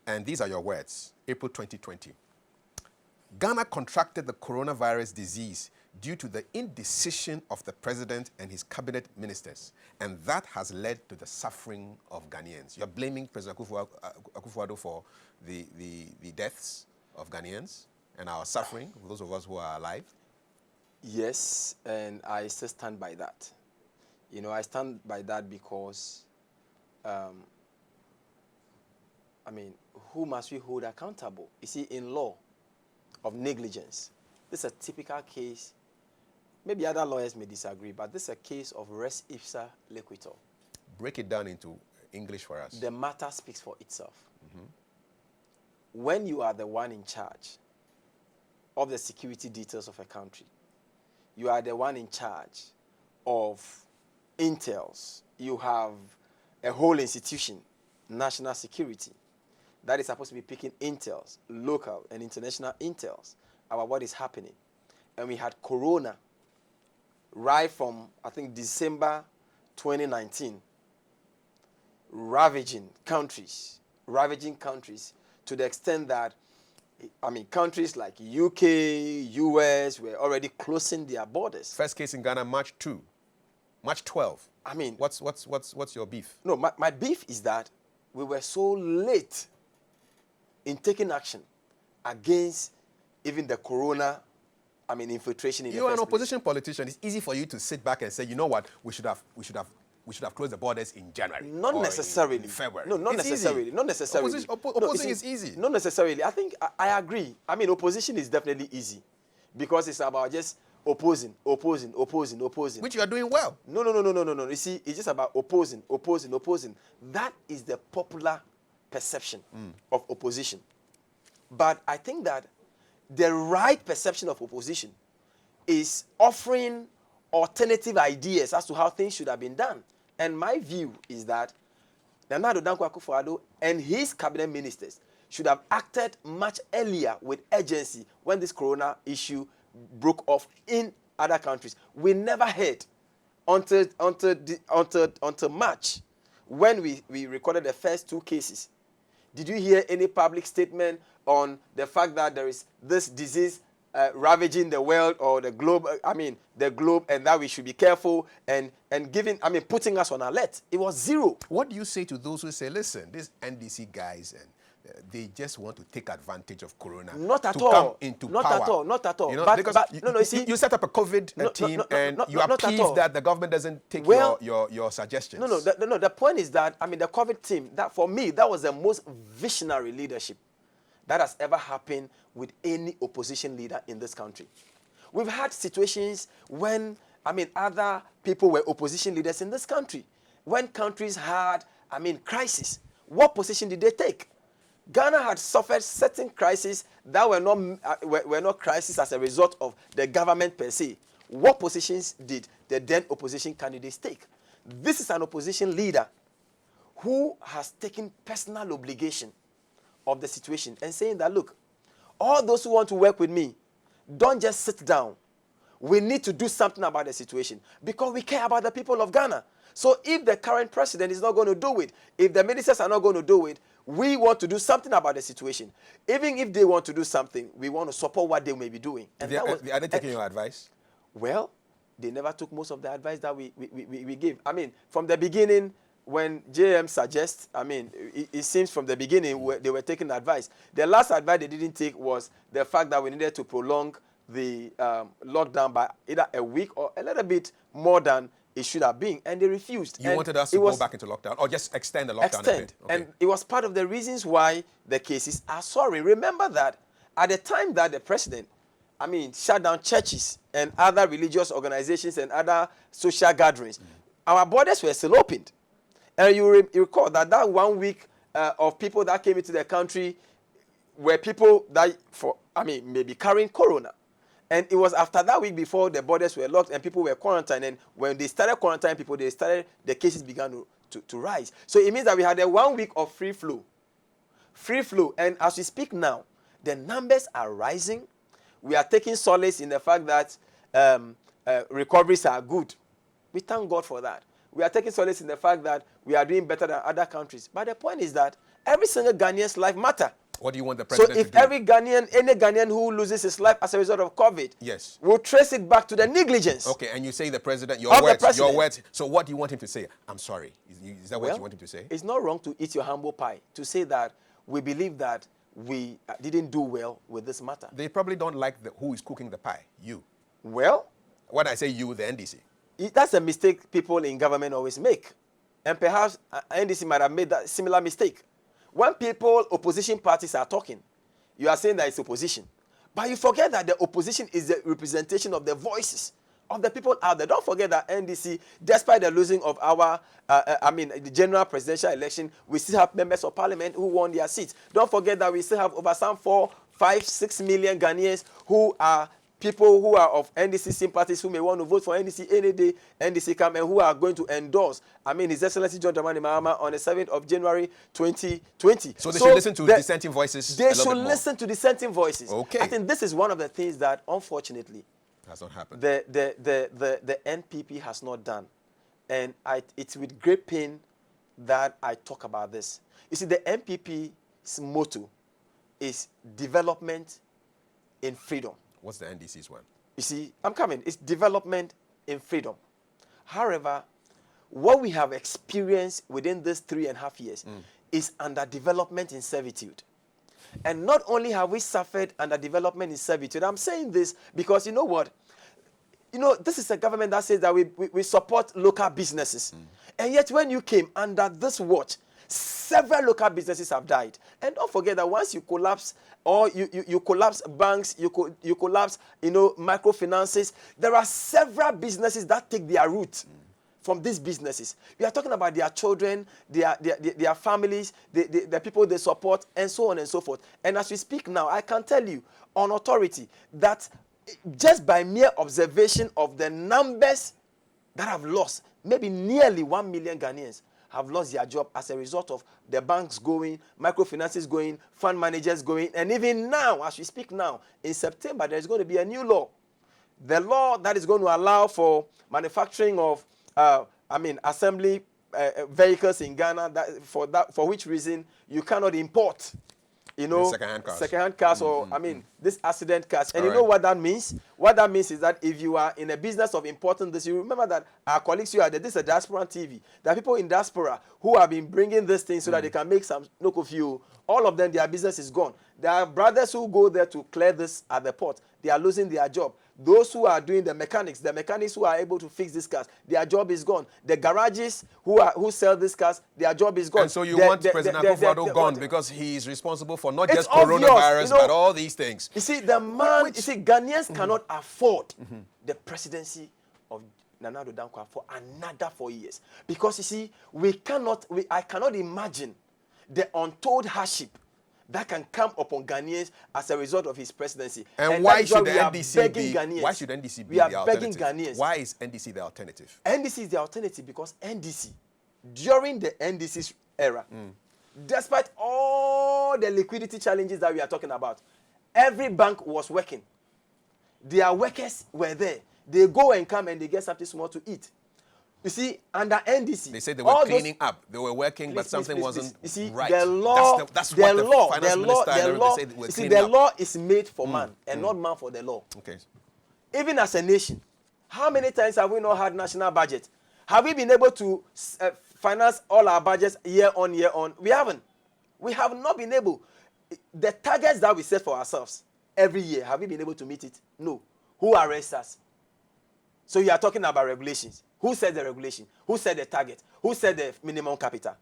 and these are your words, April 2020. Ghana contracted the coronavirus disease due to the indecision of the president and his cabinet ministers, and that has led to the suffering of Ghanaians. You're blaming President AKUFO for the deaths of Ghanaians and our suffering, those of us who are alive? Yes, and I still stand by that. You know, I stand by that because, who must we hold accountable? You see, in law of negligence, this is a typical case. Maybe other lawyers may disagree, but this is a case of res ipsa loquitur. Break it down into English for us. The matter speaks for itself. Mm-hmm. When you are the one in charge of the security details of a country, you are the one in charge of intels. You have a whole institution, national security, that is supposed to be picking intels, local and international intels, about what is happening. And we had corona right from, I think, December 2019, ravaging countries to the extent that, countries like UK, US were already closing their borders. First case in Ghana, March 12. What's your beef? No, my beef is that we were so late in taking action against even the corona, infiltration in the first place. You're an opposition politician. It's easy for you to sit back and say, you know what, we should have closed the borders in January. Not necessarily. In February. No, not it's necessarily. Easy. Not necessarily. Opposing is easy. Not necessarily. I think I agree. Opposition is definitely easy because it's about just opposing. Which you are doing well. No. You see, it's just about opposing. That is the popular perception of opposition. But I think that the right perception of opposition is offering alternative ideas as to how things should have been done. And my view is that Nana Addo Dankwa Akufo-Addo and his cabinet ministers should have acted much earlier with urgency when this corona issue broke off in other countries. We never heard until March, when we recorded the first 2 cases. Did you hear any public statement on the fact that there is this disease ravaging the world or the globe? The globe, and that we should be careful and putting us on alert. It was zero. What do you say to those who say, listen, these NDC guys and they just want to take advantage of corona not at to all. Come into not power? At all. Not at all. You know, but you set up a COVID team and you are pleased that the government doesn't take your suggestions. No. The point is that the COVID team, that for me, that was the most visionary leadership that has ever happened with any opposition leader in this country. We've had situations when other people were opposition leaders in this country. When countries had crisis, what position did they take? Ghana had suffered certain crises that were not crises as a result of the government per se. What positions did the then opposition candidates take? This is an opposition leader who has taken personal obligation of the situation and saying that, look, all those who want to work with me, don't just sit down. We need to do something about the situation because we care about the people of Ghana. So if the current president is not going to do it, if the ministers are not going to do it, we want to do something about the situation. Even if they want to do something, we want to support what they may be doing. And are they taking your advice? Well, they never took most of the advice that we gave. From the beginning, when JM suggests, it seems from the beginning they were taking advice. The last advice they didn't take was the fact that we needed to prolong the lockdown by either a week or a little bit more than it should have been, and they refused. You wanted us to go back into lockdown or just extend the lockdown a bit? Okay. And it was part of the reasons why the cases are soaring. Remember that at the time that the president, shut down churches and other religious organizations and other social gatherings, our borders were still opened. And you recall that 1 week of people that came into the country were people that, maybe carrying corona. And it was after that week before the borders were locked and people were quarantined. And when they started quarantining people, the cases began to rise. So it means that we had a 1 week of free flow. And as we speak now, the numbers are rising. We are taking solace in the fact that recoveries are good. We thank God for that. We are taking solace in the fact that we are doing better than other countries. But the point is that Every single Ghanaian's life matter. What do you want the So president if to do? every Ghanaian, any Ghanaian who loses his life as a result of COVID, Yes. will trace it back to the negligence. Okay, and you say the president, Of your the words, president. your words. So what do you want him to say? I'm sorry. Is that what you want him to say? It's not wrong to eat your humble pie, to say that we believe that we didn't do well with this matter. They probably don't like who is cooking the pie. You. Well, When I say you, the NDC. that's a mistake people in government always make. And perhaps NDC might have made that similar mistake. When people, opposition parties are talking, you are saying that it's opposition. But you forget that the opposition is the representation of the voices of the people out there. Don't forget that NDC, despite the losing of our, the general presidential election, we still have members of parliament who won their seats. Don't forget that we still have over some 4, 5, 6 million Ghanaians who are people who are of NDC sympathies who may want to vote for NDC any day NDC come and who are going to endorse, His Excellency John Dramani Mahama on the 7th of January 2020. So they should listen to dissenting voices. They should listen to dissenting voices. Okay. I think this is one of the things that, unfortunately, has not happened. The NPP has not done. And it's with great pain that I talk about this. You see, the NPP's motto is development in freedom. What's the NDC's one? You see, I'm coming. It's development in freedom. However, what we have experienced within these 3.5 years is underdevelopment in servitude. And not only have we suffered underdevelopment in servitude, I'm saying this because you know what? This is a government that says that we support local businesses. And yet when you came under this watch, several local businesses have died. And don't forget that once you collapse, or you collapse banks, you collapse, microfinances, there are several businesses that take their root from these businesses. We are talking about their children, their families, the people they support, and so on and so forth. And as we speak now, I can tell you on authority that just by mere observation of the numbers that have lost, maybe nearly 1 million Ghanaians have lost their job as a result of the banks going, microfinances going, fund managers going, and even now, as we speak now, in September, there is going to be a new law. The law that is going to allow for manufacturing of, assembly vehicles in Ghana, for which reason you cannot import, second-hand cars or, this accident cars. And you know what that means? What that means is that if you are in a business of importing this, you remember that our colleagues here, this is a diaspora TV. There are people in diaspora who have been bringing this thing so that they can make some look of you. All of them, their business is gone. There are brothers who go there to clear this at the port. They are losing their job. Those who are doing the mechanics who are able to fix these cars, their job is gone. The garages who sell these cars, their job is gone. And so you want President AKUFO gone because he is responsible for not just coronavirus, but all these things. You see, Ghanaians cannot afford the presidency of Nana Addo Dankwa for another 4 years. Because you see, I cannot imagine the untold hardship that can come upon Ghanaians as a result of his presidency. And why should NDC be the alternative? We are begging Ghanaians. Why is NDC the alternative? NDC is the alternative because NDC, during the NDC's era, despite all the liquidity challenges that we are talking about, every bank was working. Their workers were there. They go and come and they get something small to eat. You see, under NDC, they said they were cleaning up. They were working, but something wasn't you see, right. The law, the law is made for man and not man for the law. Okay. Even as a nation, how many times have we not had national budget? Have we been able to finance all our budgets year on year on? We haven't. We have not been able. The targets that we set for ourselves every year, have we been able to meet it? No. Who arrests us? So you are talking about regulations. Who set the regulation? Who set the target? Who set the minimum capital?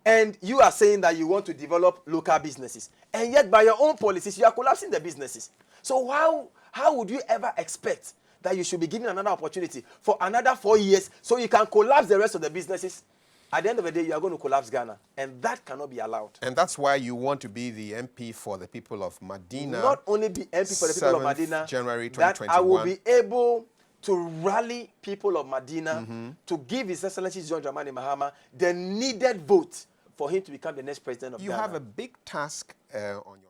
And you are saying that you want to develop local businesses. And yet by your own policies, you are collapsing the businesses. So how would you ever expect that you should be given another opportunity for another 4 years so you can collapse the rest of the businesses? At the end of the day, you are going to collapse Ghana. And that cannot be allowed. And that's why you want to be the MP for the people of Medina. Not only be MP for the people of Medina, January 2021. that I will be able to rally people of Medina to give His Excellency John Dramani Mahama the needed vote for him to become the next president of Ghana. You have a big task on your